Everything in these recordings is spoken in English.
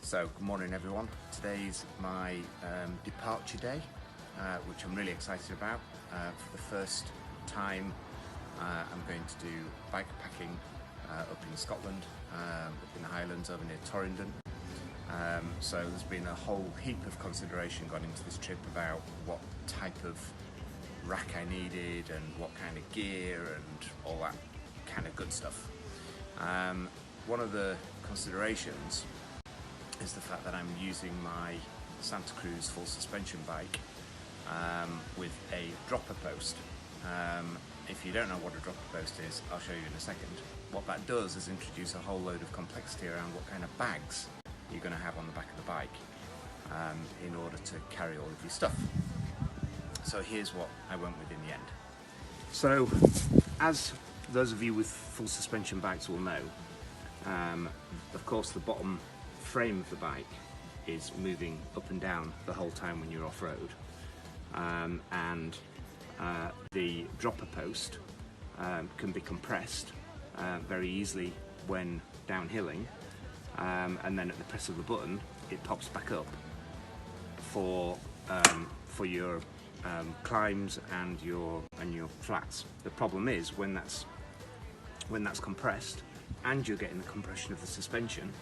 So, good morning everyone. Today's my departure day, which I'm really excited about. For the first time I'm going to do bikepacking up in Scotland, up in the Highlands over near Torrington. So there's been a whole heap of consideration gone into this trip about what type of rack I needed and what kind of gear and all that kind of good stuff. One of the considerations is the fact that I'm using my Santa Cruz full suspension bike with a dropper post. If you don't know what a dropper post is, I'll show you in a second. What that does is introduce a whole load of complexity around what kind of bags you're going to have on the back of the bike in order to carry all of your stuff. So here's what I went with in the end. So, as those of you with full suspension bikes will know, of course the bottom frame of the bike is moving up and down the whole time when you're off-road, and the dropper post can be compressed very easily when downhilling, and then at the press of the button it pops back up for your climbs and your flats. The problem is when that's compressed and you're getting the compression of the suspension,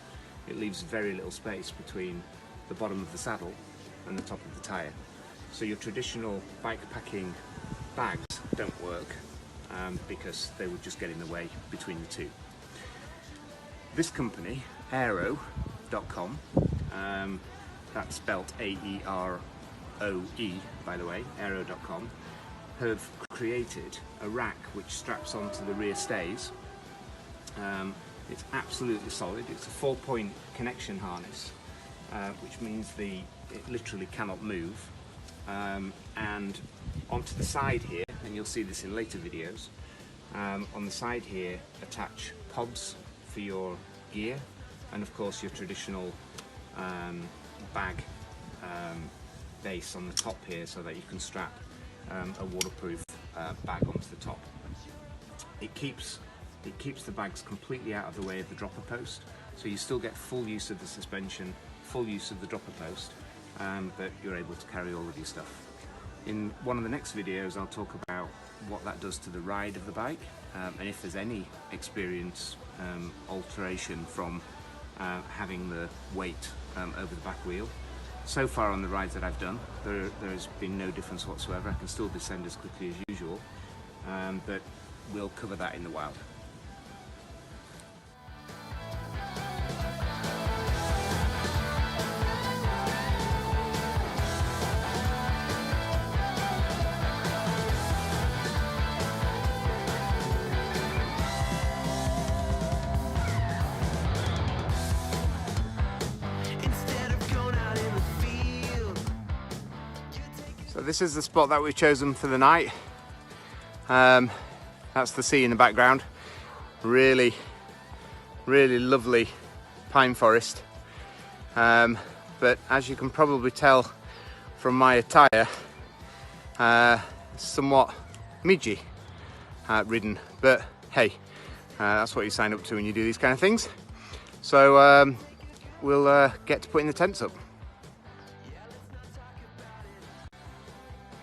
it leaves very little space between the bottom of the saddle and the top of the tyre. So your traditional bikepacking bags don't work because they would just get in the way between the two. This company, aero.com, that's spelled A-E-R-O-E, by the way, aero.com, have created a rack which straps onto the rear stays. It's absolutely solid. It's a 4-point connection harness, which means it literally cannot move. And onto the side here, and you'll see this in later videos, on the side here attach pods for your gear, and of course your traditional bag base on the top here, so that you can strap a waterproof bag onto the top. It keeps the bags completely out of the way of the dropper post, so you still get full use of the suspension, full use of the dropper post, but you're able to carry all of your stuff. In one of the next videos I'll talk about what that does to the ride of the bike, and if there's any experience alteration from having the weight over the back wheel. So far on the rides that I've done, there has been no difference whatsoever. I can still descend as quickly as usual, but we'll cover that in the wild. So this is the spot that we've chosen for the night. That's the sea in the background. Really lovely pine forest. But as you can probably tell from my attire, somewhat midgy ridden. But hey, that's what you sign up to when you do these kind of things. So we'll get to putting the tents up.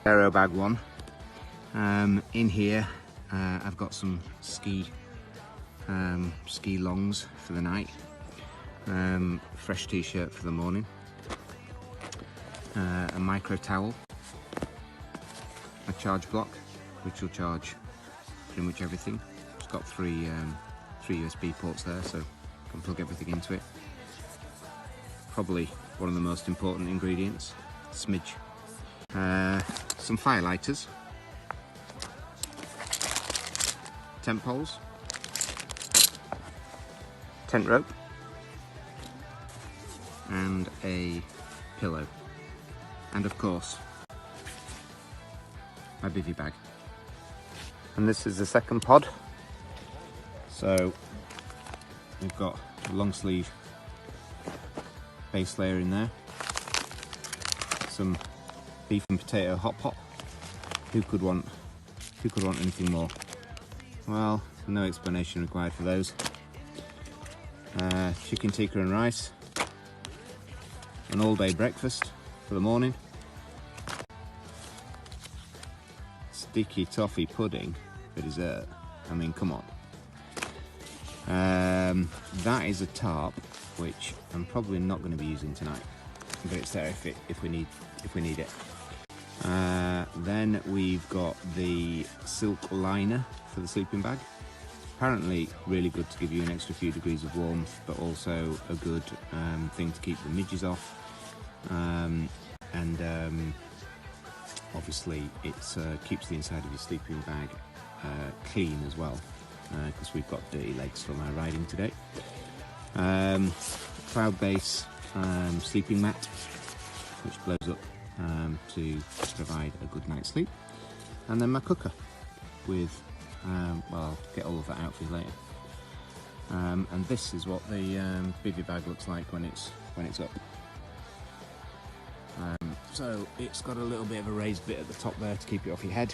Aero bag one. In here I've got some ski longs for the night, fresh t-shirt for the morning, a micro towel, a charge block which will charge pretty much everything. It's got three USB ports there, so you can plug everything into it. Probably one of the most important ingredients, smidge. Some fire lighters, tent poles, tent rope, and a pillow, and of course my bivvy bag. And this is the second pod. So we've got a long sleeve base layer in there, some beef and potato hot pot. Who could want anything more? Well, no explanation required for those. Chicken tikka and rice, an all-day breakfast for the morning. Sticky toffee pudding for dessert. I mean, come on. That is a tarp, which I'm probably not going to be using tonight, but it's there if we need it. Then we've got the silk liner for the sleeping bag. Apparently really good to give you an extra few degrees of warmth, but also a good thing to keep the midges off. Obviously it keeps the inside of your sleeping bag clean as well, because we've got dirty legs from our riding today. Cloud base sleeping mat, which blows up to provide a good night's sleep. And then my cooker with, well, I'll get all of that out for you later. And this is what the bivy bag looks like when it's up. So it's got a little bit of a raised bit at the top there to keep it off your head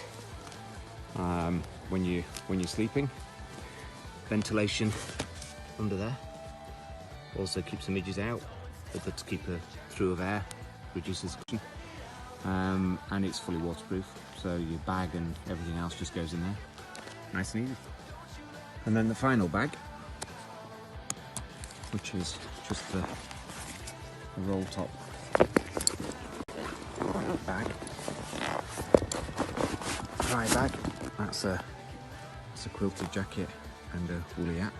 when you're sleeping. Ventilation under there also keeps the midges out, but good to keep a through of air, reduces cushion. And it's fully waterproof, so your bag and everything else just goes in there, nice and easy. And then the final bag, which is just the roll top bag, dry bag. That's a quilted jacket and a woolly hat,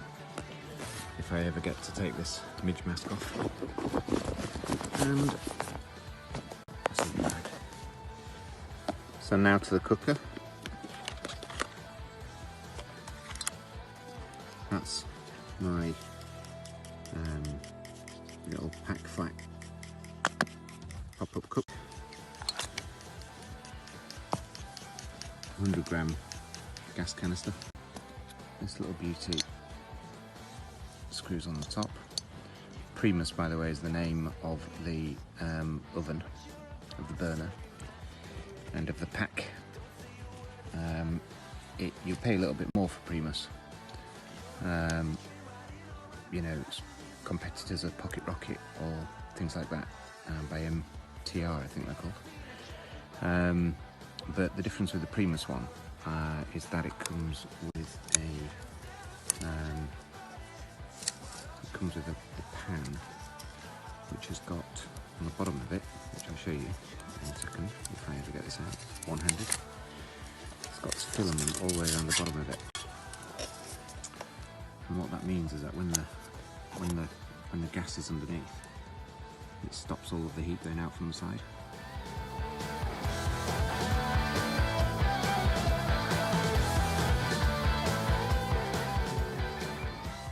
if I ever get to take this midge mask off. And a sleeping bag. So now to the cooker. That's my little pack flat pop-up cook. 100-gram gas canister. This little beauty screws on the top. Primus, by the way, is the name of the oven, of the burner, and of the pack. You'll pay a little bit more for Primus. You know, competitors are Pocket Rocket or things like that, by MTR, I think they're called. But the difference with the Primus one is that it comes with a pan, which has got on the bottom of it, which I'll show you in a second if I ever get this out one-handed. It's got this filament all the way around the bottom of it, and what that means is that when the gas is underneath, it stops all of the heat going out from the side.